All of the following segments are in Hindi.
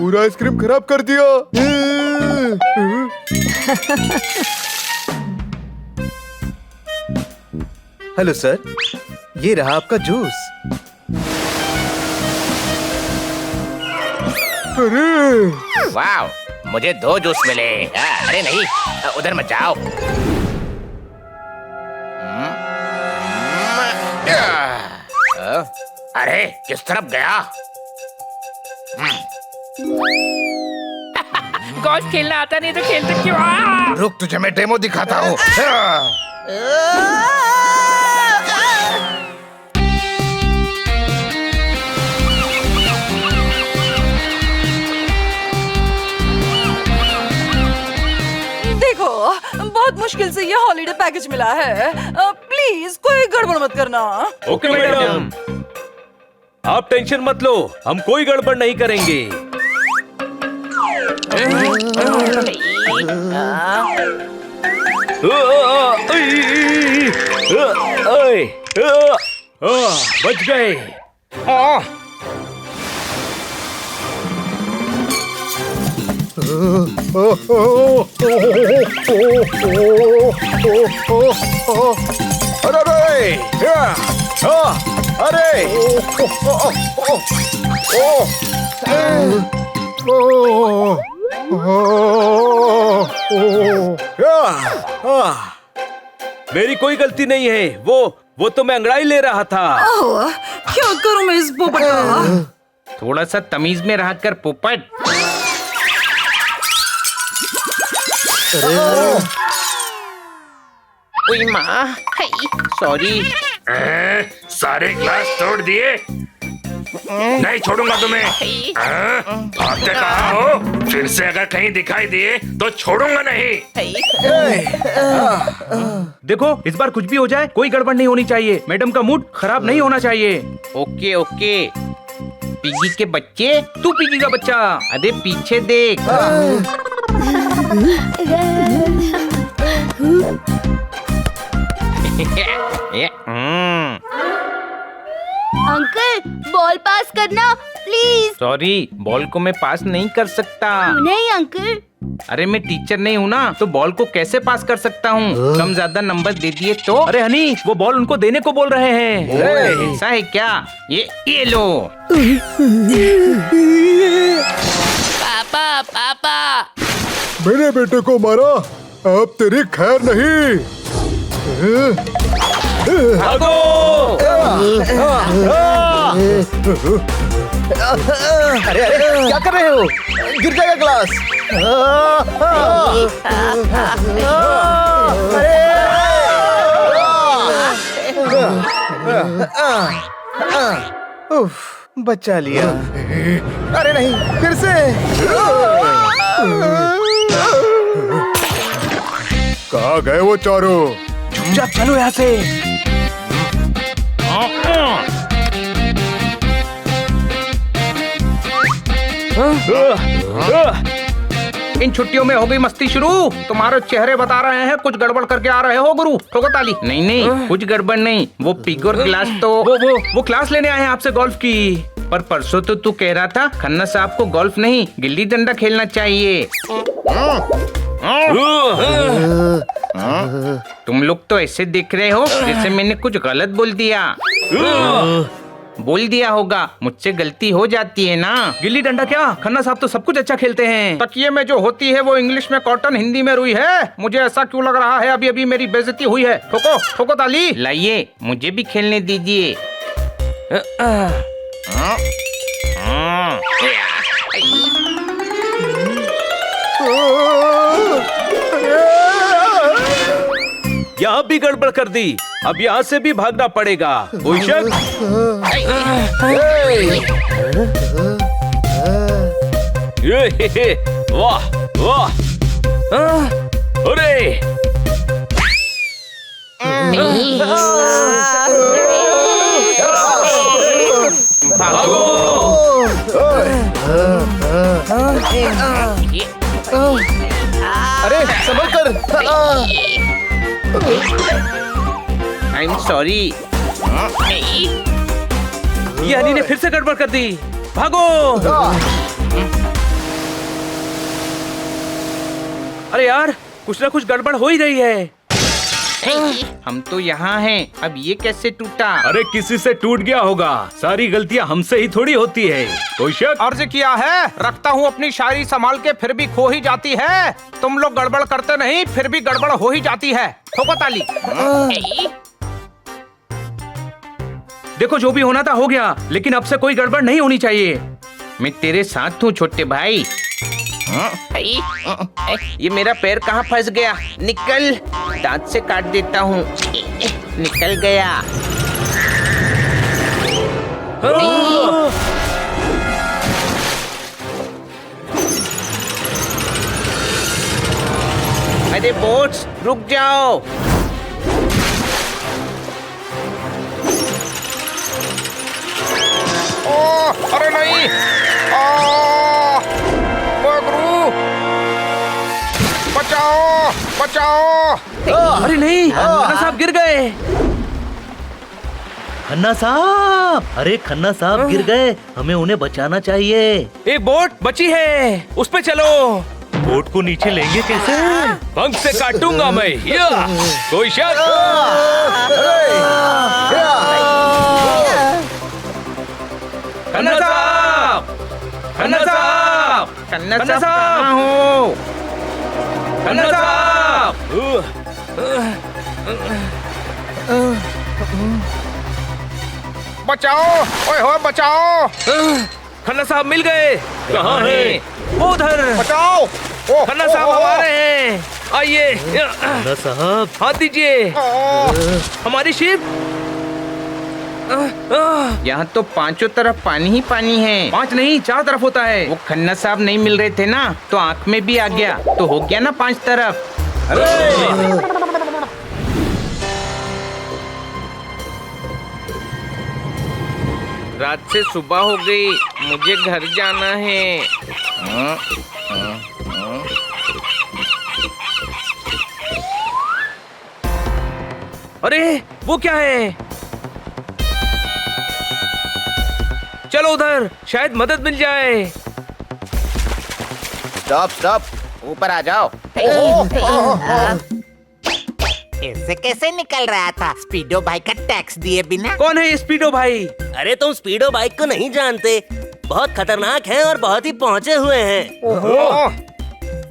पूरा आइसक्रीम खराब कर दिया। हेलो सर, ये रहा आपका जूस। अरे वाह, मुझे 2 जूस मिले। अरे नहीं, उधर मत जाओ। अरे किस तरफ गया? गोल्फ खेलना आता नहीं तो खेलते क्यों? रुक, तुझे मैं डेमो दिखाता हूँ। देखो, बहुत मुश्किल से ये हॉलिडे पैकेज मिला है। प्लीज कोई गड़बड़ मत करना। ओके मैडम, आप टेंशन मत लो, हम कोई गड़बड़ नहीं करेंगे। बच गए। मेरी कोई गलती नहीं है, वो तो मैं अंगड़ाई ले रहा था। क्या करूं मैं इस पोपट का? थोड़ा सा तमीज में रह कर पोपट। ओए माँ, सॉरी। सारे ग्लास तोड़ दिए। नहीं छोड़ूंगा तुम्हें। आपने कहा हो, फिर से अगर कहीं दिखाई दिए तो छोड़ूंगा नहीं। देखो, इस बार कुछ भी हो जाए कोई गड़बड़ नहीं होनी चाहिए। मैडम का मूड खराब नहीं होना चाहिए। Okay okay. पिगी के बच्चे, तू पिगी का बच्चा। अरे पीछे देख। अंकल, बॉल पास करना प्लीज। सॉरी, बॉल को मैं पास नहीं कर सकता। नहीं अंकल। अरे मैं टीचर नहीं हूँ ना, तो बॉल को कैसे पास कर सकता हूँ? कम ज्यादा नंबर दे दिए तो। अरे हनी, वो बॉल उनको देने को बोल रहे हैं। ऐसा है क्या? ये लो। पापा पापा। मेरे बेटे को मारा, अब तेरी खैर नहीं। भागो! अरे अरे क्या कर रहे हो? गिर जाएगा ग्लास। उफ, बचा लिया। अरे नहीं, फिर से। कहाँ गए वो चारों? चुपचाप चलो यहाँ से। इन छुट्टियों में हो गई मस्ती शुरू। तुम्हारे चेहरे बता रहे हैं कुछ गड़बड़ करके आ रहे हो गुरु। ठोको ताली। नहीं नहीं, कुछ गड़बड़ नहीं। वो पिगोर क्लास तो वो क्लास लेने आए हैं आपसे गोल्फ की। पर परसों तो तू कह रहा था खन्ना साहब को गोल्फ नहीं गिल्ली डंडा खेलना चाहिए। तुम लोग तो ऐसे दिख रहे हो जैसे मैंने कुछ गलत बोल दिया होगा। मुझसे गलती हो जाती है ना। गिल्ली डंडा क्या, खन्ना साहब तो सब कुछ अच्छा खेलते हैं। तकिए में जो होती है वो इंग्लिश में कॉटन, हिंदी में रुई है। मुझे ऐसा क्यों लग रहा है अभी अभी मेरी बेइज्जती हुई है। ठोको ठोको ताली। लाइए, मुझे भी खेलने दीजिए। यहाँ भी गड़बड़ कर दी, अब यहाँ से भी भागना पड़ेगा। कोई शक? वाह वाह, अरे अरे संभल कर। I am sorry. ये हनी ने फिर से गड़बड़ कर दी। भागो! अरे यार, कुछ ना कुछ गड़बड़ हो ही रही है। हम तो यहाँ हैं, अब ये कैसे टूटा? अरे किसी से टूट गया होगा। सारी गलतियाँ हमसे ही थोड़ी होती है। कोई शक? अर्ज किया है, रखता हूँ अपनी शायरी संभाल के, फिर भी खो ही जाती है। तुम लोग गड़बड़ करते नहीं, फिर भी गड़बड़ हो ही जाती है। ठोको ताली। देखो, जो भी होना था हो गया, लेकिन अब से कोई गड़बड़ नहीं होनी चाहिए। मैं तेरे साथ हूँ छोटे भाई। ये मेरा पैर कहाँ फंस गया? निकल, दांत से काट देता हूँ। निकल गया। अरे बोट्स, रुक जाओ। अरे नहीं, बचाओ बचाओ। अरे नहीं, खन्ना साहब गिर गए। खन्ना साहब, अरे खन्ना साहब गिर गए, हमें उन्हें बचाना चाहिए। एक बोट बची है, उस पे चलो। बोट को नीचे लेंगे कैसे? पंख से काटूंगा मैं। या, कोई शक? खन्ना साहब, खन्ना साहब, खन्ना खन्ना साहब साहब! कहाँ हो? खन्ना साहब! बचाओ, ओए हो बचाओ। खन्ना साहब मिल गए। कहाँ हैं? वो उधर। बचाओ। खन्ना साहब हमारे हैं। आइए, खन्ना साहब, हाथ दीजिए। हमारी शिप। यहाँ तो पांचों तरफ पानी ही पानी है। 5 नहीं, 4 तरफ होता है। वो खन्ना साहब नहीं मिल रहे थे ना, तो आंख में भी आ गया, तो हो गया ना 5 तरफ। रात से सुबह हो गई, मुझे घर जाना है। अरे वो क्या है? चलो उधर, शायद मदद मिल जाए। स्टॉप स्टॉप, ऊपर आ जाओ। ऐसे कैसे निकल रहा था स्पीडो भाई का टैक्स दिए बिना? कौन है ये स्पीडो भाई? अरे तुम स्पीडो बाइक को नहीं जानते, बहुत खतरनाक है और बहुत ही पहुँचे हुए हैं।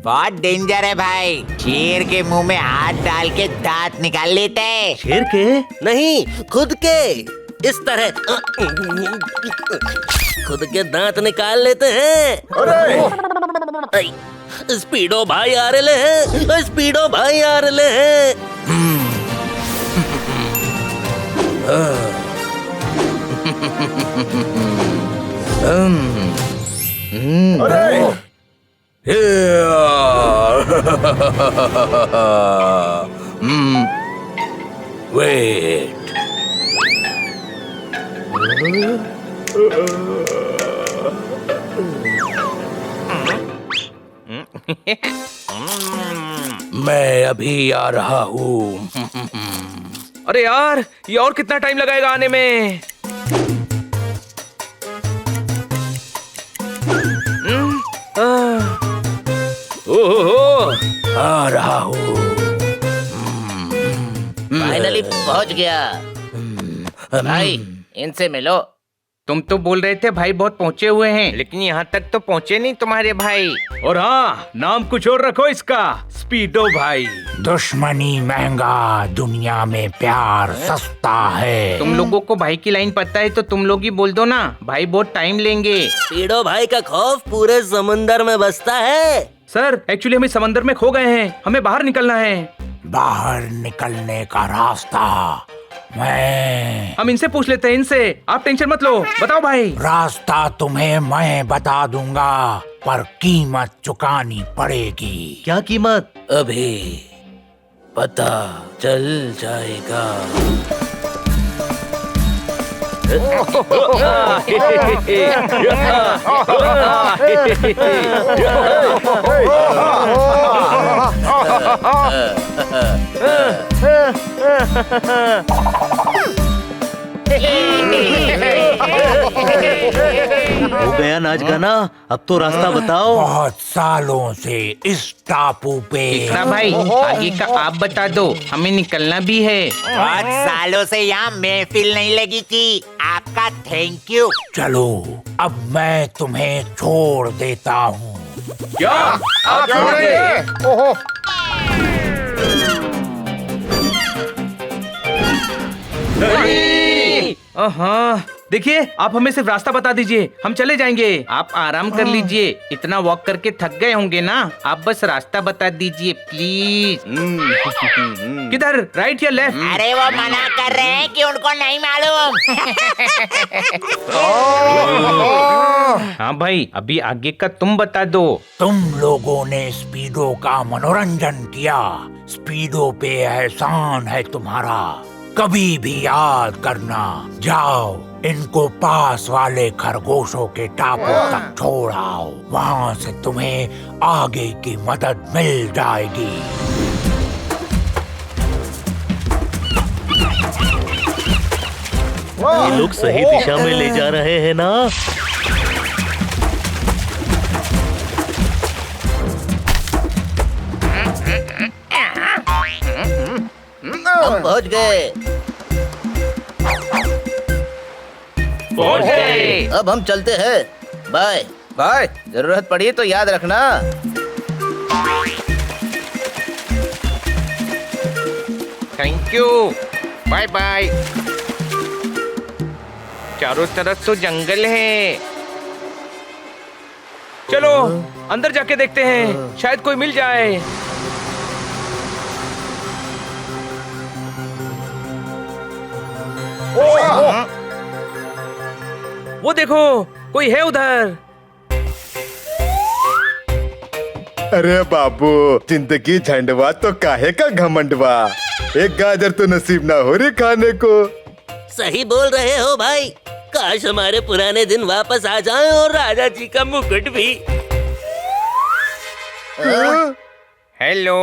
बहुत डेंजर है भाई, शेर के मुंह में हाथ डाल के दांत निकाल लेते हैं। शेर के? नहीं, खुद के। इस तरह खुद के दांत निकाल लेते हैं। अरे स्पीडो भाई आ रहे हैं, स्पीडो भाई आ रहे हैं। वेट, मैं अभी आ रहा हूँ। अरे यार, ये और कितना टाइम लगाएगा आने में? ओहो, आ रहा हूँ। फाइनली पहुंच गया। भाई, इनसे मिलो। तुम तो बोल रहे थे भाई बहुत पहुँचे हुए हैं, लेकिन यहाँ तक तो पहुँचे नहीं तुम्हारे भाई। और हाँ, नाम कुछ और रखो इसका, स्पीडो भाई। दुश्मनी महंगा, दुनिया में प्यार सस्ता है। तुम लोगों को भाई की लाइन पता है तो तुम लोग ही बोल दो ना, भाई बहुत टाइम लेंगे। स्पीडो भाई का खौफ पूरे समंदर में बसता है। सर, एक्चुअली हमें समंदर में खो गए हैं, हमें बाहर निकलना है। बाहर निकलने का रास्ता मैं हम इनसे पूछ लेते हैं, इनसे। आप टेंशन मत लो, बताओ भाई। रास्ता तुम्हें मैं बता दूंगा, पर कीमत चुकानी पड़ेगी। क्या कीमत? अभी पता चल जाएगा। हो गया नाच गाना, अब तो रास्ता बताओ। बहुत सालों से इस टापू पे इकरा भाई आगे का आप बता दो, हमें निकलना भी है। बहुत सालों से यहाँ महफिल नहीं लगी थी। आपका थैंक यू। चलो अब मैं तुम्हें छोड़ देता हूँ। क्या आप छोड़ दे? हाँ देखिए, आप हमें सिर्फ रास्ता बता दीजिए, हम चले जाएंगे। आप आराम कर लीजिए, इतना वॉक करके थक गए होंगे ना। आप बस रास्ता बता दीजिए प्लीज। किधर, राइट या लेफ्ट? अरे वो मना कर रहे हैं कि उनको नहीं मालूम। हाँ भाई, अभी आगे का तुम बता दो। तुम लोगों ने स्पीडो का मनोरंजन किया। स्पीडो पे एहसान है तुम्हारा, कभी भी याद करना। जाओ इनको पास वाले खरगोशों के टापू तक छोड़ आओ, वहाँ से तुम्हें आगे की मदद मिल जाएगी। ये लोग सही दिशा में ले जा रहे हैं ना? हम पहुंच गए। पहुंच गए। अब हम चलते हैं। Bye bye. जरूरत पड़ी तो याद रखना। Thank you, bye bye. चारों तरफ तो जंगल है। चलो अंदर जाके देखते हैं, शायद कोई मिल जाए। वो देखो, कोई है उधर। अरे बाबू, जिंदगी झंडवा तो काहे का घमंडवा। एक गाजर तो नसीब ना हो रही खाने को। सही बोल रहे हो भाई, काश हमारे पुराने दिन वापस आ जाएं और राजा जी का मुकुट भी। हेलो।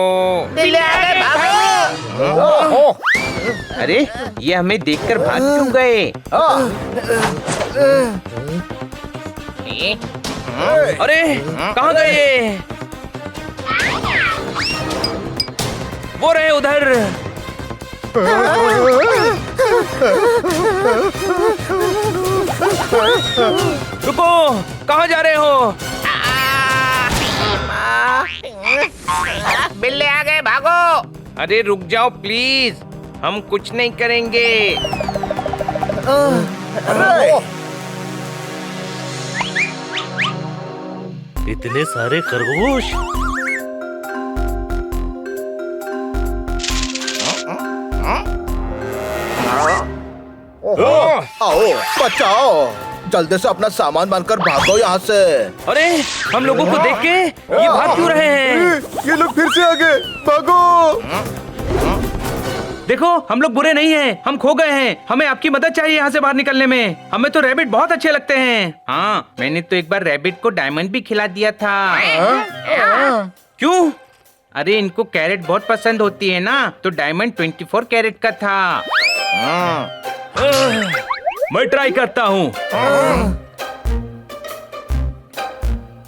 अरे ये हमें देखकर भाग क्यों गए? अरे कहाँ गए ये? वो रहे उधर। रुको, कहाँ जा रहे हो? बिल्ले आ गए, भागो। अरे रुक जाओ प्लीज, हम कुछ नहीं करेंगे। इतने सारे खरगोश। आओ बचाओ, जल्दी से अपना सामान बांधकर भागो यहाँ से। अरे हम लोगों को देख के ये भाग क्यों रहे हैं? ये लोग फिर से आ गए, भागो। देखो हम लोग बुरे नहीं हैं, हम खो गए हैं। हमें आपकी मदद चाहिए यहाँ से बाहर निकलने में। हमें तो रैबिट बहुत अच्छे लगते हैं। हाँ, मैंने तो एक बार रैबिट को डायमंड भी खिला दिया था। क्यों? अरे इनको कैरेट बहुत पसंद होती है ना, तो डायमंड 24 कैरेट का था। मैं ट्राई करता हूँ।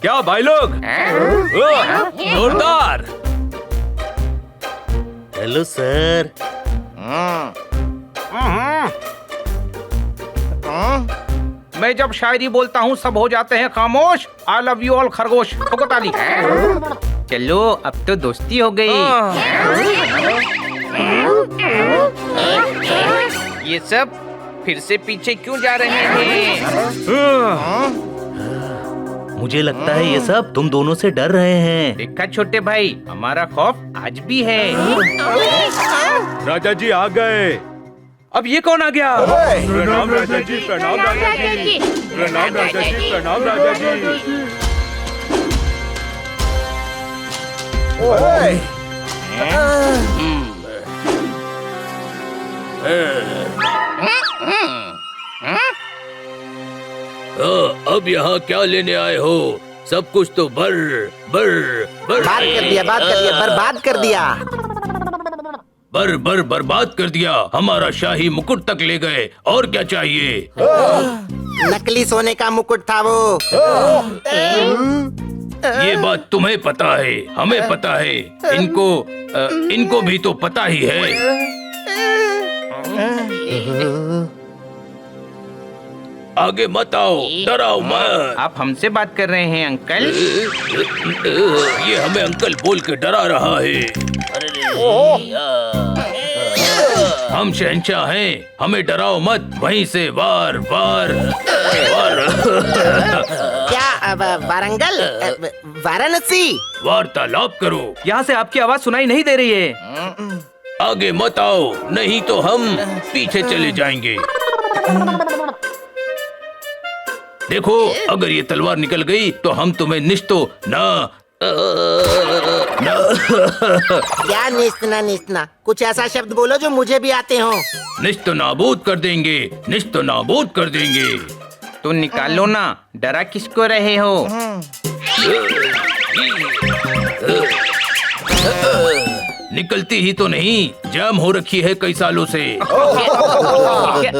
क्या भाई लोग? जोरदार। Hello sir. मैं जब शायरी बोलता हूँ सब हो जाते हैं खामोश। आई लव यू ऑल खरगोश। ठोको ताली। चलो अब तो दोस्ती हो गई। ये सब फिर से पीछे क्यों जा रहे हैं? मुझे लगता है ये सब तुम दोनों से डर रहे हैं। देखा छोटे भाई, हमारा खौफ आज भी है। राजा जी आ गए। अब ये कौन आ गया? प्रणाम राजा जी, प्रणाम राजा जी, प्रणाम राजा जी, प्रणाम राजा जी। अब यहाँ क्या लेने आए हो? सब कुछ तो बर्बाद कर दिया। बर्बाद कर दिया। हमारा शाही मुकुट तक ले गए। और क्या चाहिए? नकली सोने का मुकुट था वो। ये बात तुम्हें पता है, हमें पता है, इनको भी तो पता ही है। आगे मत आओ, डराओ मत। आप हमसे बात कर रहे हैं अंकल? ये हमें अंकल बोल के डरा रहा है। हम शहंशाह हैं, हमें डराओ मत। वहीं से वार वार वार क्या वारंगल, वाराणसी? वार्तालाप करो। यहाँ से आपकी आवाज सुनाई नहीं दे रही है। आगे मत आओ, नहीं तो हम पीछे चले जाएंगे। देखो, अगर ये तलवार निकल गई तो हम तुम्हें निश्तो क्या निस्तना, कुछ ऐसा शब्द बोलो जो मुझे भी आते हो। निश्तो नाबूद कर देंगे, निश्तो नाबूद कर देंगे। तो निकालो ना, डरा किसको रहे हो? निकलती ही तो नहीं, जाम हो रखी है कई सालों से।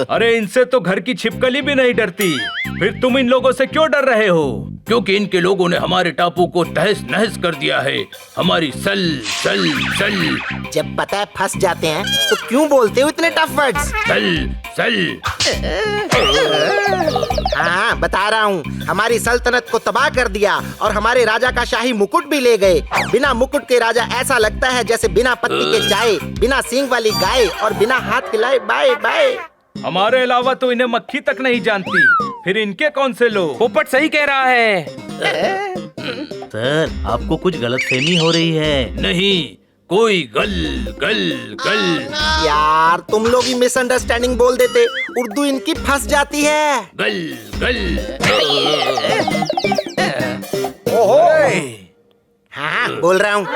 अरे इनसे तो घर की छिपकली भी नहीं डरती, फिर तुम इन लोगों से क्यों डर रहे हो? क्योंकि इनके लोगों ने हमारे टापू को तहस नहस कर दिया है। हमारी सल सल सल। जब पता है फंस जाते हैं तो क्यों बोलते हो इतने टफ वर्ड्स? सल सल। हाँ, बता रहा हूँ, हमारी सल्तनत को तबाह कर दिया और हमारे राजा का शाही मुकुट भी ले गए। बिना मुकुट के राजा ऐसा लगता है जैसे बिना पत्ती के जाए, बिना सींग वाली गाय और बिना हाथ हिलाए बाय बाय। हमारे अलावा तो इन्हें मक्खी तक नहीं जानती, फिर इनके कौन से लोग? पोपट सही कह रहा है। सर, आपको कुछ गलतफहमी हो रही है। नहीं, कोई गल गल गल। यार, तुम लोग ही मिसअंडरस्टैंडिंग बोल देते, उर्दू इनकी फंस जाती है। गल गल। हाँ, बोल रहा हूँ।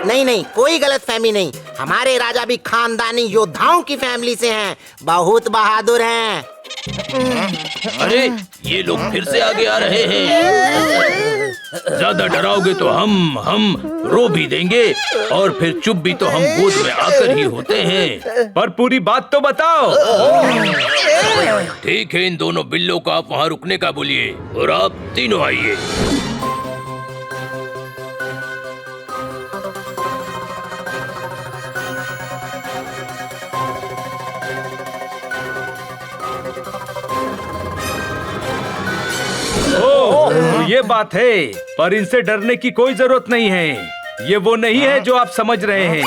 नहीं, कोई गलतफहमी नहीं। हमारे राजा भी खानदानी योद्धाओं की फैमिली से हैं, बहुत बहादुर हैं। अरे, ये लोग फिर से आगे आ रहे हैं। ज्यादा डराओगे तो हम रो भी देंगे, और फिर चुप भी तो हम गोद में आकर ही होते हैं। पर पूरी बात तो बताओ। ठीक है, इन दोनों बिल्लों को आप वहाँ रुकने का बोलिए, और आप तीनों आइए। ये बात है, पर इनसे डरने की कोई जरूरत नहीं है। ये वो नहीं है जो आप समझ रहे हैं।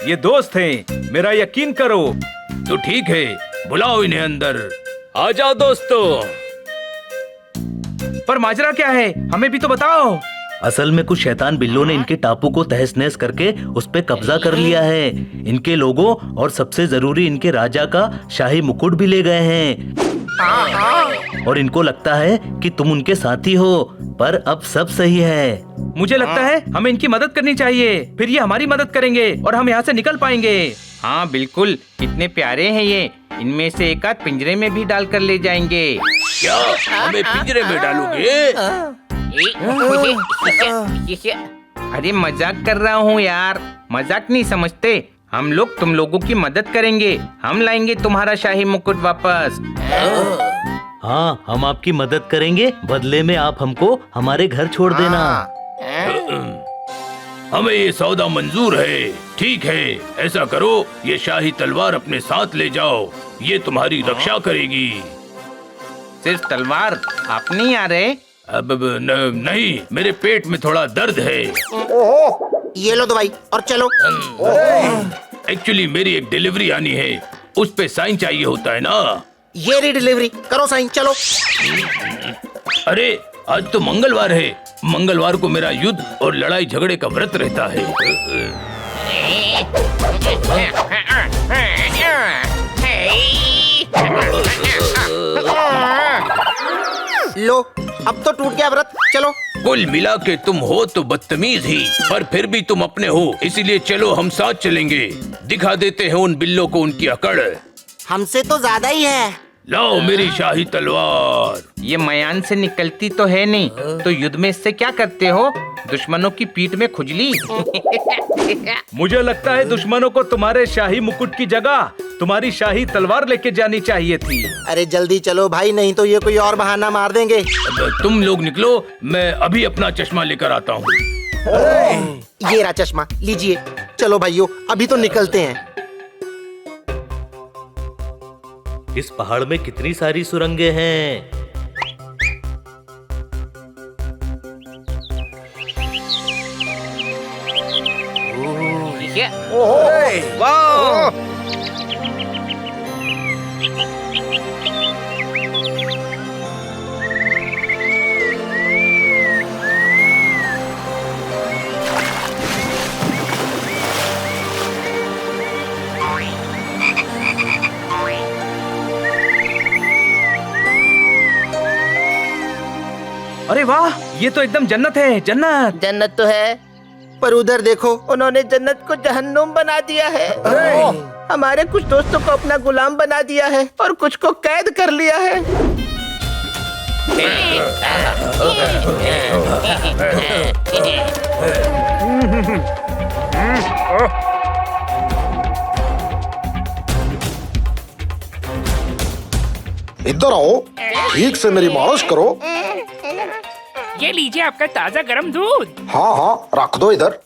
ये दोस्त हैं, मेरा यकीन करो। तो ठीक है, बुलाओ इन्हें अंदर। आ जाओ दोस्तों। पर माजरा क्या है, हमें भी तो बताओ। असल में कुछ शैतान बिल्लों ने इनके टापू को तहस नहस करके उस पे कब्जा कर लिया है। इनके लोगों और सबसे जरूरी इनके राजा का शाही मुकुट भी ले गए हैं। और इनको लगता है कि तुम उनके साथी हो, पर अब सब सही है। मुझे लगता है हमें इनकी मदद करनी चाहिए, फिर ये हमारी मदद करेंगे और हम यहाँ से निकल पाएंगे। हाँ बिल्कुल, कितने प्यारे हैं ये। इनमें से एक आध पिंजरे में भी डाल कर ले जाएंगे। क्या हमें पिंजरे में डालोगे? अरे मजाक कर रहा हूँ यार, मजाक नहीं समझते। हम लोग तुम लोगों की मदद करेंगे, हम लाएंगे तुम्हारा शाही मुकुट वापस। हाँ, हम आपकी मदद करेंगे, बदले में आप हमको हमारे घर छोड़ देना। हमें ये सौदा मंजूर है। ठीक है, ऐसा करो, ये शाही तलवार अपने साथ ले जाओ, ये तुम्हारी रक्षा करेगी। सिर्फ तलवार? आप नहीं आ रहे? अब नहीं, मेरे पेट में थोड़ा दर्द है। ये लो दवाई और चलो। एक्चुअली मेरी एक डिलीवरी आनी है, उस पे साइन चाहिए होता है ना। ये रही डिलीवरी, करो साइन, चलो। अरे आज तो मंगलवार है, मंगलवार को मेरा युद्ध और लड़ाई झगड़े का व्रत रहता है। लो, अब तो टूट गया व्रत, चलो। कुल मिला के तुम हो तो बदतमीज ही, पर फिर भी तुम अपने हो, इसीलिए चलो हम साथ चलेंगे। दिखा देते हैं उन बिल्लों को उनकी अकड़। हमसे तो ज्यादा ही है। लाओ मेरी शाही तलवार। ये मयान से निकलती तो है नहीं, तो युद्ध में इससे क्या करते हो? दुश्मनों की पीठ में खुजली। मुझे लगता है दुश्मनों को तुम्हारे शाही मुकुट की जगह तुम्हारी शाही तलवार लेके जानी चाहिए थी। अरे जल्दी चलो भाई, नहीं तो ये कोई और बहाना मार देंगे। तुम लोग निकलो, मैं अभी अपना चश्मा लेकर आता हूँ। ये रहा चश्मा, लीजिए। चलो भाइयों, अभी तो निकलते हैं। इस पहाड़ में कितनी सारी सुरंगें हैं। वाह! अरे वाह, ये तो एकदम जन्नत है, जन्नत। जन्नत तो है, पर उधर देखो, उन्होंने जन्नत को जहन्नुम बना दिया है। हमारे कुछ दोस्तों को अपना गुलाम बना दिया है और कुछ को कैद कर लिया है। इधर आओ, ठीक से मेरी मालिश करो। ये लीजिए आपका ताजा गर्म दूध। हाँ हाँ, रख दो इधर।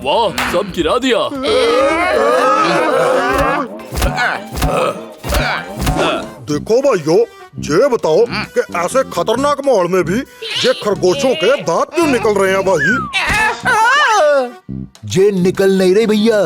वाह, सब गिरा दिया। देखो भाइयों, ये बताओ कि ऐसे खतरनाक माहौल में भी ये खरगोशों के दांत क्यों निकल रहे हैं भाई? ये निकल नहीं रही भैया,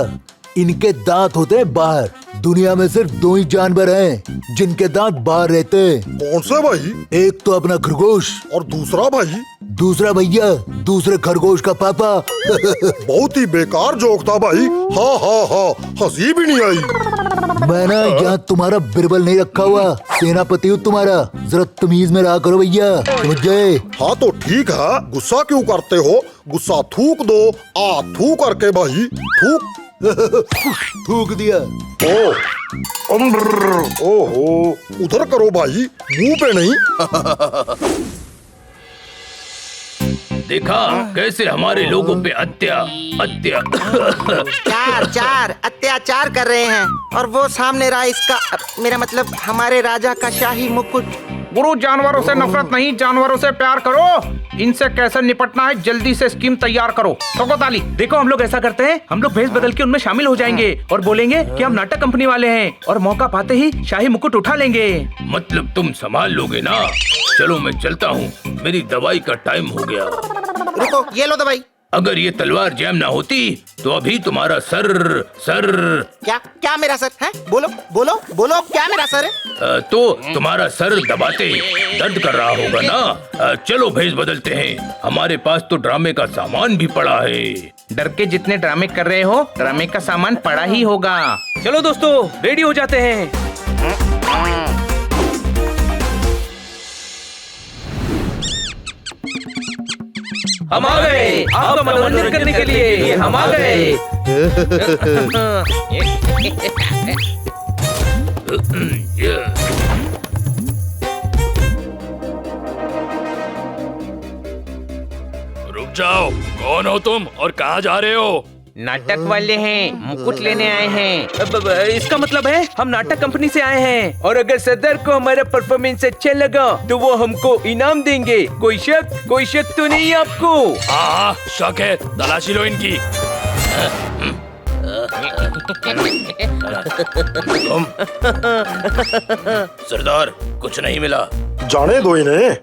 इनके दांत होते हैं बाहर। दुनिया में सिर्फ दो ही जानवर हैं जिनके दांत बाहर रहते हैं। कौन से भाई? एक तो अपना खरगोश और दूसरा भाई? दूसरा भैया दूसरे खरगोश का पापा। बहुत ही बेकार जोक था भाई। हाँ हाँ हाँ, हंसी भी नहीं आई। मैं ना यहाँ तुम्हारा बिरबल नहीं रखा हुआ, सेनापति हूँ तुम्हारा। जरा तमीज में रहा करो भैया, समझ गए? हाँ तो ठीक है, गुस्सा क्यों करते हो? गुस्सा थूक दो। आ थू करके भाई, थूक। थूक दिया। ओहो, उधर करो भाई, मुंह पे नहीं। देखा कैसे हमारे लोगों पे चार अत्याचार कर रहे हैं, और वो सामने रहा इसका, मेरा मतलब हमारे राजा का शाही मुकुट। गुरु, जानवरों से नफरत नहीं, जानवरों से प्यार करो। इनसे कैसे निपटना है, जल्दी से स्कीम तैयार करो। ठोको ताली। देखो, हम लोग ऐसा करते हैं, हम लोग भेष बदल के उनमें शामिल हो जाएंगे और बोलेंगे कि हम नाटक कंपनी वाले हैं, और मौका पाते ही शाही मुकुट उठा लेंगे। मतलब तुम संभाल लोगे ना? चलो मैं चलता हूँ, मेरी दवाई का टाइम हो गया। रुको, ये लो दवाई। अगर ये तलवार जैम ना होती तो अभी तुम्हारा सर क्या मेरा सर है? बोलो बोलो बोलो, क्या मेरा सर है? तो तुम्हारा सर दबाते दर्द कर रहा होगा ना। चलो भेष बदलते हैं, हमारे पास तो ड्रामे का सामान भी पड़ा है। डर के जितने ड्रामे कर रहे हो, ड्रामे का सामान पड़ा ही होगा। चलो दोस्तों, रेडी हो जाते हैं। हम आ गए आपका मनोरंजन करने के लिए, हम आ गए। रुक जाओ, कौन हो तुम और कहाँ जा रहे हो? नाटक वाले हैं, मुकुट लेने आए हैं। इसका मतलब है हम नाटक कंपनी से आए हैं, और अगर सरदार को हमारा परफॉर्मेंस अच्छा लगा तो वो हमको इनाम देंगे। कोई शक तो नहीं आपको? हाँ, शक है, तलाशी लो इनकी। सरदार, कुछ नहीं मिला। जाने दो इन्हें।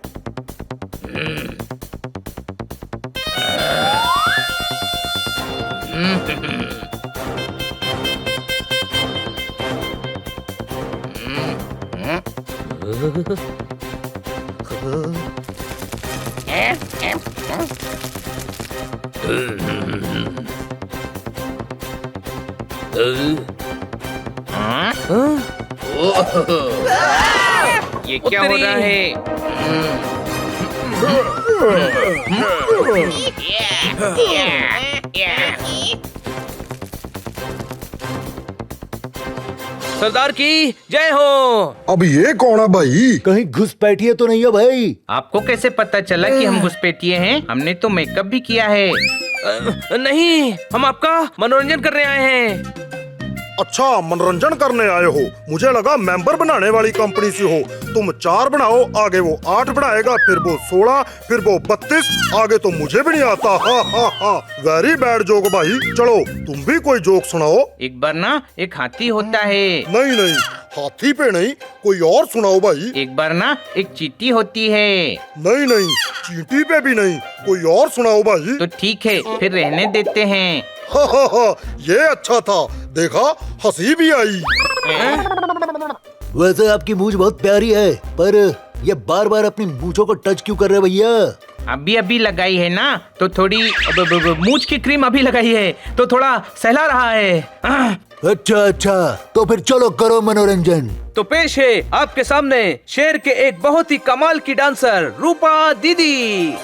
ये क्या हो रहा है? सरदार की जय हो। अब ये कौन है भाई? कहीं घुसपैठिए तो नहीं है भाई? आपको कैसे पता चला कि हम घुसपैठिए हैं? हमने तो मेकअप भी किया है। नहीं, हम आपका मनोरंजन करने आए हैं। अच्छा, मनोरंजन करने आए हो? मुझे लगा मेंबर बनाने वाली कंपनी से हो। तुम 4 बनाओ, आगे वो 8 बनाएगा, फिर वो 16, फिर वो 32, आगे तो मुझे भी नहीं आता। हा हा हा, वेरी बैड जोक भाई। चलो तुम भी कोई जोक सुनाओ। एक बार ना एक हाथी होता है। नहीं नहीं, हाथी पे नहीं, कोई और सुनाओ भाई। एक बार ना एक चींटी होती है। नहीं नहीं, चींटी पे भी नहीं, कोई और सुनाओ भाई। तो ठीक है, फिर रहने देते हैं। हा हा हा, ये अच्छा था, देखा हंसी भी आई। वैसे आपकी मूंछ बहुत प्यारी है, पर ये बार बार अपनी मूंछों को टच क्यों कर रहे भैया? अभी अभी लगाई है ना, तो थोड़ी मूंछ की क्रीम अभी लगाई है, तो थोड़ा सहला रहा है। अच्छा अच्छा, तो फिर चलो करो मनोरंजन। तो पेश है आपके सामने शेर के एक बहुत ही कमाल की डांसर रूपा दीदी।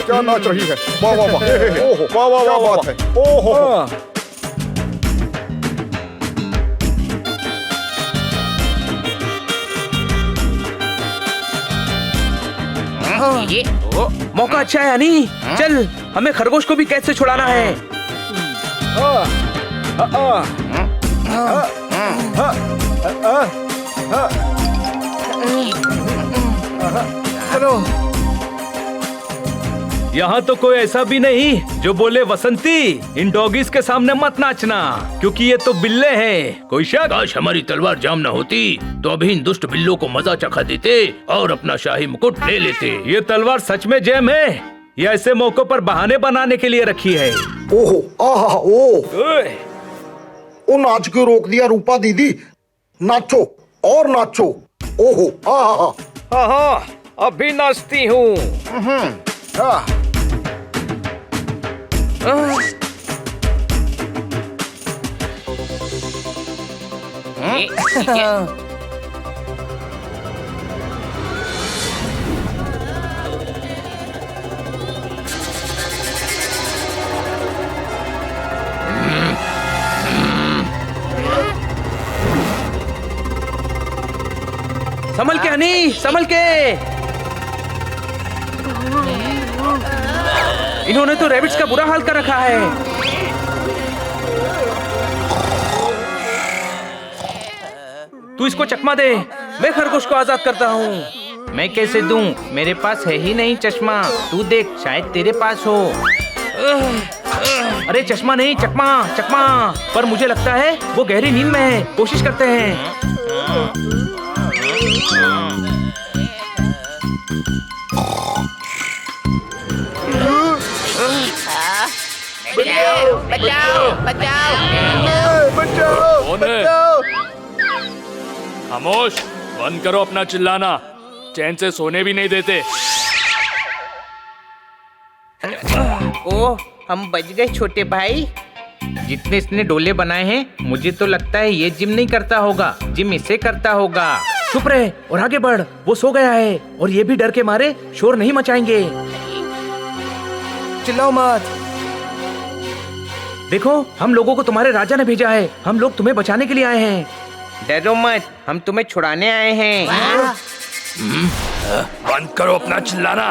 क्या नाच रही है, वाह वाह वाह, वाह वाह वाह बात है। ओहो, ये मौका अच्छा है यानी। चल, हमें खरगोश को भी कैद से छुड़ाना है। यहाँ तो कोई ऐसा भी नहीं जो बोले वसंती इन डॉगीज के सामने मत नाचना, क्योंकि ये तो बिल्ले हैं। कोई शक? काश हमारी तलवार जाम न होती तो अभी इन दुष्ट बिल्लों को मजा चखा देते और अपना शाही मुकुट ले लेते। ये तलवार सच में जैम है या ऐसे मौकों पर बहाने बनाने के लिए रखी है? ओहो, आहा, ओ नाच क्यों रोक दिया रूपा दीदी? नाचो और नाचो। ओहो, आहा। हाँ हाँ, अभी नाचती हूँ। संभल के हनी, संभल के। इन्होंने तो रैबिट्स का बुरा हाल कर रखा है। तू इसको चकमा दे, मैं खरगोश को आजाद करता हूँ। मैं कैसे दूं? मेरे पास है ही नहीं चश्मा। तू देख, शायद तेरे पास हो। अरे चश्मा नहीं, चकमा चकमा। पर मुझे लगता है वो गहरी नींद में है। कोशिश करते हैं। बचाओ बचाओ बचाओ। कौन है? खामोश, बंद करो अपना चिल्लाना, चैन से सोने भी नहीं देते। ओ, हम बच गए छोटे भाई। जितने इसने डोले बनाए हैं, मुझे तो लगता है ये जिम नहीं करता होगा, जिम इसे करता होगा। चुप रहे और आगे बढ़, वो सो गया है और ये भी डर के मारे शोर नहीं मचाएंगे। चिल्लाओ मत। देखो, हम लोगों को तुम्हारे राजा ने भेजा है। हम लोग तुम्हें बचाने के लिए आए हैं। डरो मत, हम तुम्हें छुड़ाने आए हैं। बंद करो अपना चिल्लाना।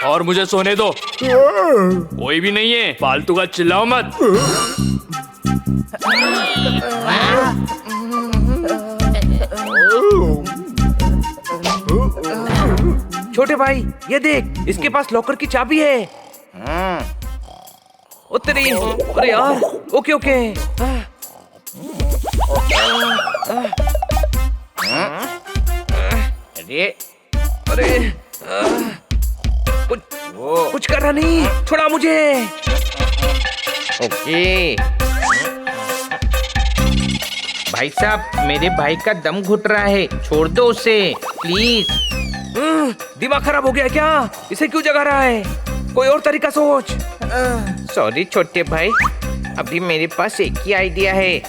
और मुझे सोने दो। कोई भी नहीं है, फालतू का चिल्लाओ मत। छोटे भाई, ये देख, इसके पास लॉकर की चाबी है। तेरी, अरे यार, ओके ओके। अरे अरे कुछ करना नहीं, छोड़ा मुझे। ओके भाई साहब, मेरे भाई का दम घुट रहा है, छोड़ दो उसे प्लीज। दिमाग खराब हो गया क्या? इसे क्यों जगा रहा है? कोई और तरीका सोच। सॉरी छोटे भाई, अभी मेरे पास एक ही आइडिया है।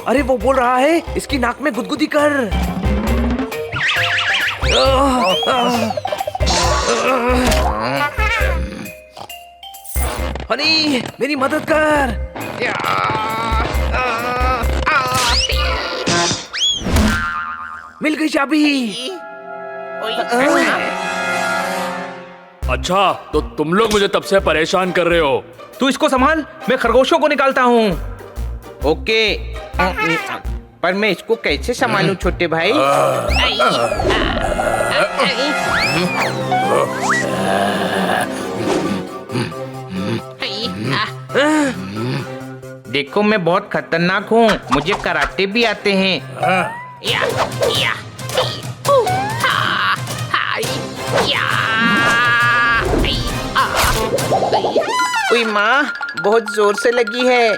अरे वो बोल रहा है इसकी नाक में गुदगुदी कर। हनी मेरी मदद कर। मिल गई चाबी। अच्छा तो तुम लोग मुझे तब से परेशान कर रहे हो। तू इसको संभाल, मैं खरगोशों को निकालता हूँ। ओके पर मैं इसको कैसे संभालूं छोटे भाई? देखो मैं बहुत खतरनाक हूँ, मुझे कराटे भी आते हैं। ओए माँ, बहुत जोर से लगी है।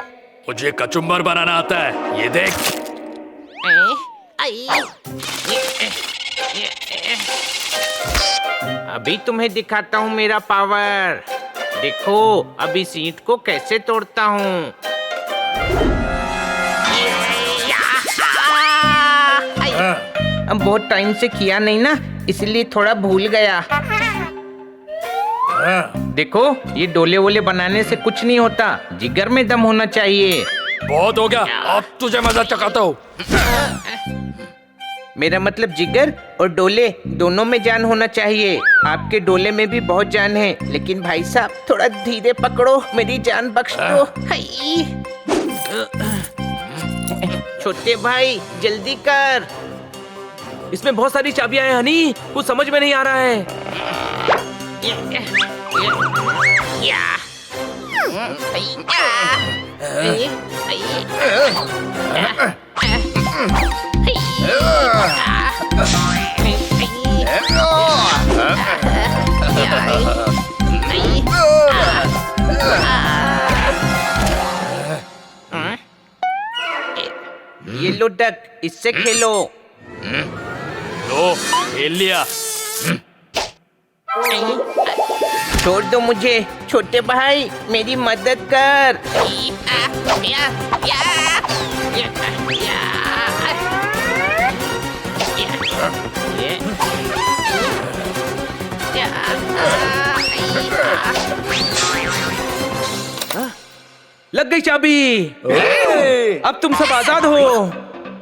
मुझे कचुम्बर बनाना आता है, ये देख। अभी तुम्हें दिखाता हूँ मेरा पावर। देखो अब इस ईंट को कैसे तोड़ता हूँ। अब बहुत टाइम से किया नहीं ना, इसलिए थोड़ा भूल गया। देखो ये डोले वोले बनाने से कुछ नहीं होता, जिगर में दम होना चाहिए। बहुत हो गया, अब तुझे मजा चखाता हूँ। मेरा मतलब जिगर और डोले दोनों में जान होना चाहिए। आपके डोले में भी बहुत जान है, लेकिन भाई साहब थोड़ा धीरे पकड़ो, मेरी जान बख्श दो। छोटे भाई जल्दी कर। इसमें बहुत सारी चाबियां हैं हनी, कुछ समझ में नहीं आ रहा है। ये लो डक, इससे खेलो। लो खेल लिया। छोड़ दो मुझे छोटे भाई, मेरी मदद कर। लग गई चाबी। अब तुम सब आजाद हो।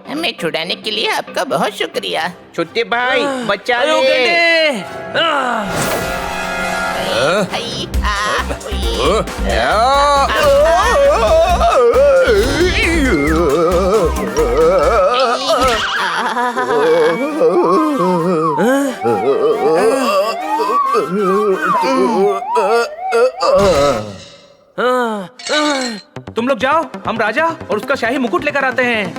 हमें छुड़ाने के लिए आपका बहुत शुक्रिया। छोटे भाई बचा ले। तुम लोग जाओ, हम राजा और उसका शाही मुकुट लेकर आते हैं।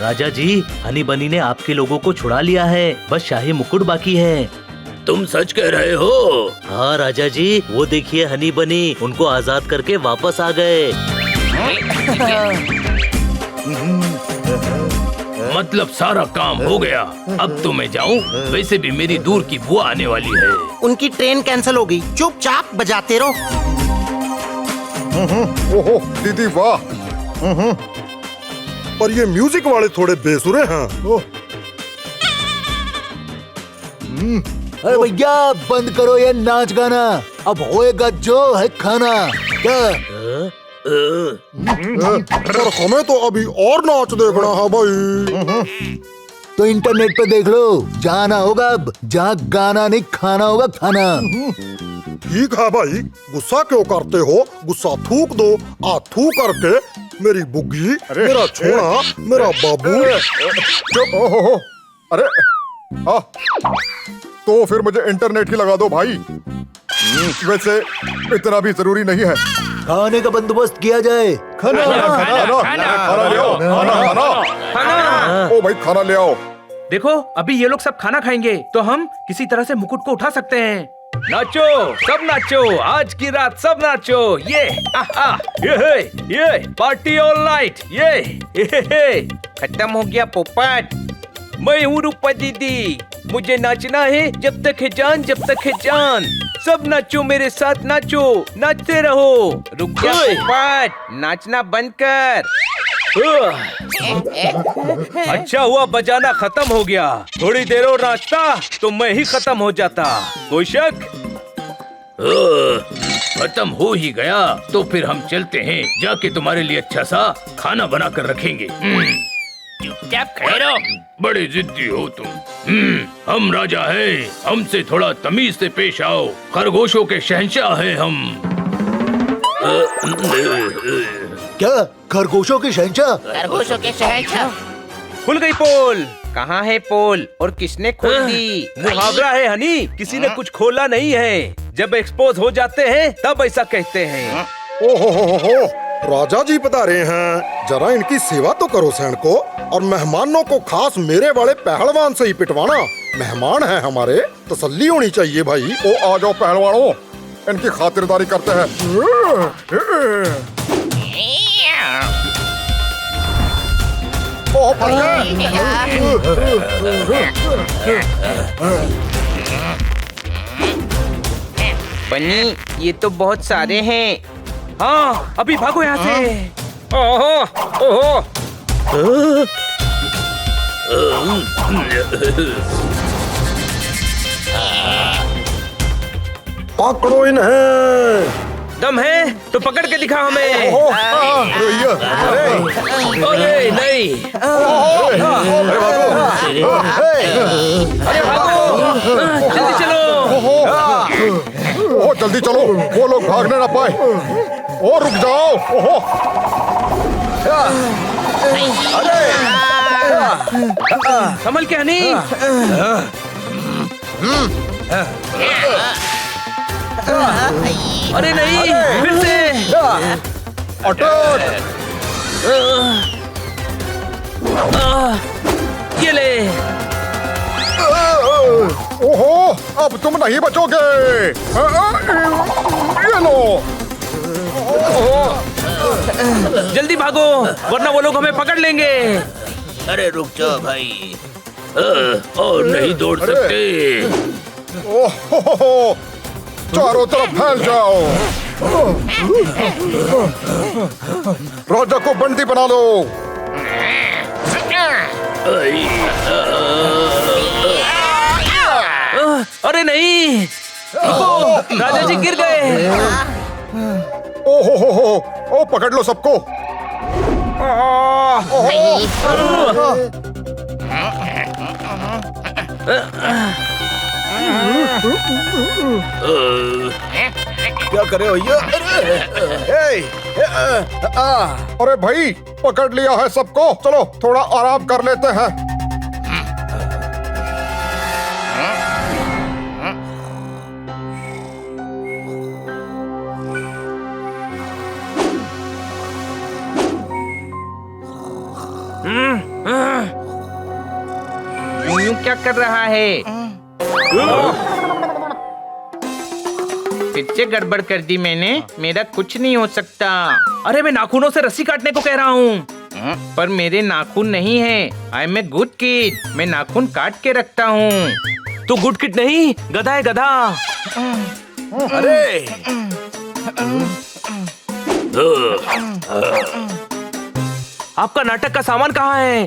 राजा जी, हनी बनी ने आपके लोगों को छुड़ा लिया है, बस शाही मुकुट बाकी है। तुम सच कह रहे हो? हाँ राजा जी, वो देखिए हनी बनी उनको आजाद करके वापस आ गए। मतलब सारा काम हो गया, अब तो मैं जाऊं। वैसे भी मेरी दूर की बुआ आने वाली है। उनकी ट्रेन कैंसिल हो गई, चुपचाप बजाते रहो। ओहो दीदी वाह। पर ये म्यूजिक वाले थोड़े बेसुरे हैं। अरे भैया बंद करो ये नाच गाना। अब होएगा जो है खाना क्या? पर हमें तो अभी और नाच देखना है भाई। तो इंटरनेट पे देख लो, जाना होगा अब, जहाँ गाना नहीं खाना होगा खाना। ठीक है भाई, गुस्सा क्यों करते हो? गुस्सा थूक दो, आ थू करके मेरी बुग्गी, मेरा छोड़ा, मेरा बाबू। चुप हो। अरे हाँ, तो फिर मुझे इंटरनेट की लगा दो भाई। वैसे इतना भी जरूरी नहीं है। खाने का बंदोबस्त किया जाए। खाना ले आओ, खाना। ओ भाई खाना ले आओ। देखो अभी ये लोग सब खाना खाएंगे तो हम किसी तरह से मुकुट को उठा सकते हैं। नाचो, सब नाचो, आज की रात सब नाचो। ये पार्टी ऑल नाइट। ये खत्म हो गया पोपट। मैं हूँ रूपा दीदी, मुझे नाचना है जब तक है जान, जब तक है जान। सब नाचो मेरे साथ, नाचो, नाचते रहो। रुक जा पोपट, नाचना बंद कर। अच्छा हुआ बजाना खत्म हो गया, थोड़ी देर और नाचता तो मैं ही खत्म हो जाता। कोई शक? खत्म हो ही गया तो फिर हम चलते हैं, जाके तुम्हारे लिए अच्छा सा खाना बना कर रखेंगे। चुपचाप खड़े रहो। बड़े जिद्दी हो तुम। हम राजा हैं, हमसे थोड़ा तमीज से पेश आओ। खरगोशों के शहंशाह हैं हम। क्या खरगोशों के शहंशाह? खरगोशों के शहंशाह। खुल गई पोल। कहाँ है पोल और किसने खोल दी? मुहावरा है हनी, किसी ने कुछ खोला नहीं है। जब एक्सपोज हो जाते हैं तब ऐसा कहते हैं। ओहो, राजा जी पधारे हैं, जरा इनकी सेवा तो करो सैन को। और मेहमानों को खास मेरे वाले पहलवान से ही पिटवाना। मेहमान है हमारे, तसल्ली होनी चाहिए भाई। ओ आ जाओ पहलवानों, इनकी खातिरदारी करते हैं। बनी ये तो बहुत सारे हैं। हाँ अभी भागो यहाँ से। ओहो ओहो। पकड़ो इन्हें। दम है तो पकड़ के दिखा हमें। अरे नहीं। अरे भागो, जल्दी चलो। ओहो जल्दी चलो, वो लोग भागने ना पाए। ओ रुक जाओ। ओहो संभल के हनी। अरे नहीं, फिर से अटैक। ये ले। ओहो अब तुम नहीं बचोगे। ये लो। जल्दी भागो वरना वो लोग हमें पकड़ लेंगे। अरे रुक जाओ भाई। और नहीं दौड़ सकते। ओहो चारों तरफ फैल जाओ। राजा को बंदी बना लो। अरे नहीं, रुको, राजा जी गिर गए। ओहो ओ पकड़ लो सबको। क्या करे भैया? अरे भाई पकड़ लिया है सबको, चलो थोड़ा आराम कर लेते हैं। यूं क्या कर रहा है? फिर से गड़बड़ कर दी मैंने। मेरा कुछ नहीं हो सकता। अरे मैं नाखूनों से रस्सी काटने को कह रहा हूँ। पर मेरे नाखून नहीं है। I am a good kid. मैं नाखून काट के रखता हूँ। तू गुड किड नहीं, गधा है गधा। अरे आपका नाटक का सामान कहाँ है?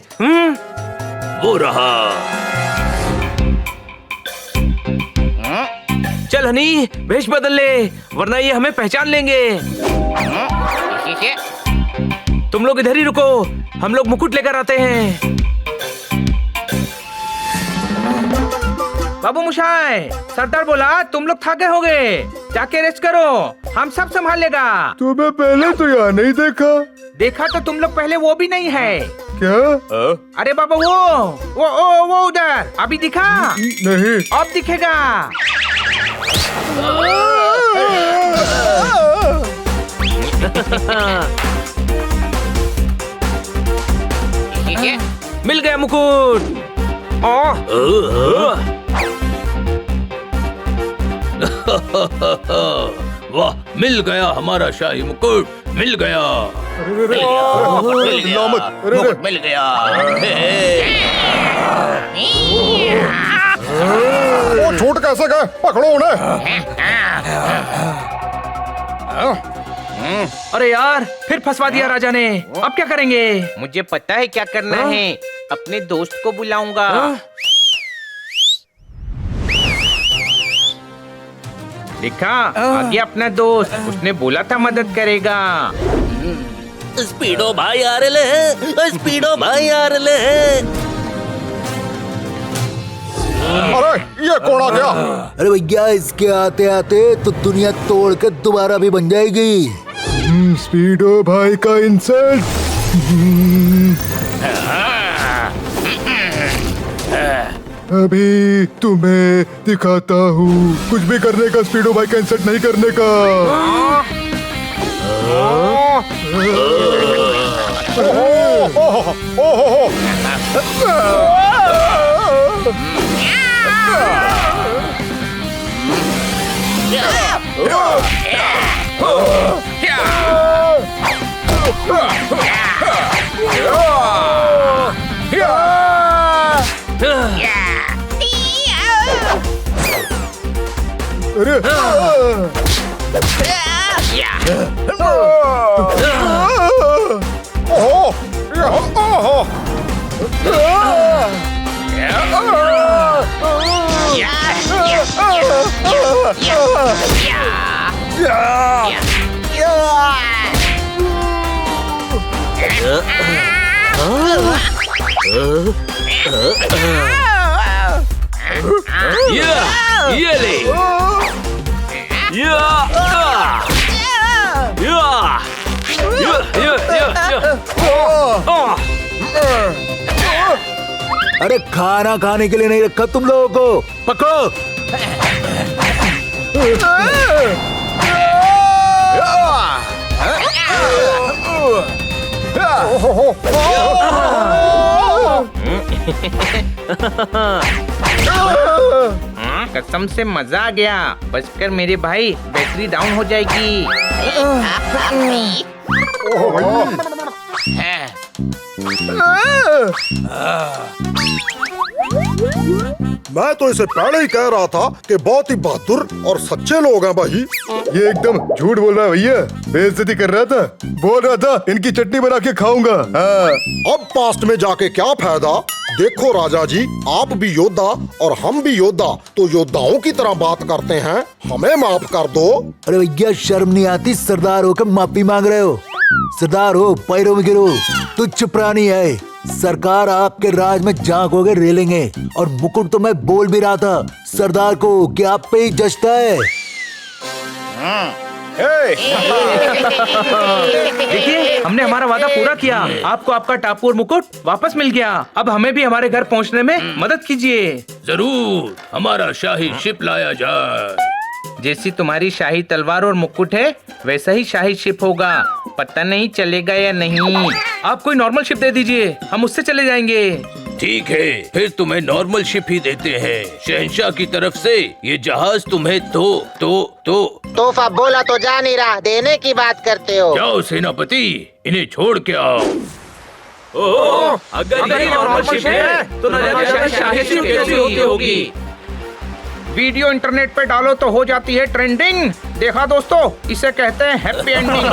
वो रहा। चल चल हनी, वेश बदल ले, वरना ये हमें पहचान लेंगे। तुम लोग इधर ही रुको, हम लोग मुकुट लेकर आते हैं। बाबू मुशाय, सरदार बोला तुम लोग थके होगे, जाके रेस्ट करो, हम सब संभाल लेगा। तुम्हें पहले तो यहाँ नहीं देखा। देखा तो तुम लोग पहले वो भी नहीं है। क्या? अरे बाबा वो उधर अभी दिखा नहीं। अब दिखेगा। मिल गया मुकुट। वाह, मिल गया हमारा शाही मुकुट, मिल गया। मुकुट मिल गया। वो छूट कैसे गए? पकड़ो उन्हें। अरे यार, फिर फंसवा दिया राजा ने। अब क्या करेंगे? मुझे पता है क्या करना है। अपने दोस्त को बुलाऊंगा। देखा, आ गया अपना दोस्त। उसने बोला था मदद करेगा। स्पीडो भाई आ रहे हैं, स्पीडो भाई आ रहे हैं। अरे ये कौन आ गया? अरे भैया, इसके आते आते तो दुनिया तोड़ के दोबारा भी बन जाएगी। स्पीडो भाई का इंसल्ट। अभी तुम्हें दिखाता हूँ कुछ भी करने का, स्पीडो भाई का इंसल्ट नहीं करने का। ये ले। अरे खाना खाने के लिए नहीं रखा तुम लोगों को, पकड़ो। कसम से मजा आ गया। बचकर मेरे भाई, बैटरी डाउन हो जाएगी। मैं तो इसे पहले ही कह रहा था कि बहुत ही बहादुर और सच्चे लोग हैं भाई। ये एकदम झूठ बोल रहा है भैया, बेइज्जती कर रहा था। बोल रहा था इनकी चटनी बना के खाऊंगा। अब पास्ट में जाके क्या फायदा? देखो राजा जी, आप भी योद्धा और हम भी योद्धा, तो योद्धाओं की तरह बात करते हैं। हमें माफ कर दो। अरे भैया, शर्म नहीं आती? सरदार होकर माफी मांग रहे हो? सरदार हो, पैरों में गिरो। तुच्छ प्राणी है। सरकार आपके राज में झांकोगे रेलेंगे। और मुकुट तो मैं बोल भी रहा था सरदार को कि आप पे ही जचता है। देखिए, हमने हमारा वादा पूरा किया। आपको आपका टापू और मुकुट वापस मिल गया। अब हमें भी हमारे घर पहुंचने में मदद कीजिए। जरूर, हमारा शाही शिप लाया जाए। जैसी तुम्हारी शाही तलवार और मुकुट है, वैसा ही शाही शिप होगा। पता नहीं चलेगा या नहीं। आप कोई नॉर्मल शिप दे दीजिए, हम उससे चले जाएंगे। ठीक है, फिर तुम्हें नॉर्मल शिप ही देते हैं। शहंशाह की तरफ से ये जहाज तुम्हें तोहफा बोला तो जा नहीं रहा, देने की बात करते हो। जाओ सेनापति, इन्हें छोड़ के आओ। अगर ये नॉर्मल शिप है तो न जाने शाही शिप कैसी होगी। वीडियो इंटरनेट पे डालो तो हो जाती है ट्रेंडिंग। देखा दोस्तों, इसे कहते हैं हैप्पी एंडिंग।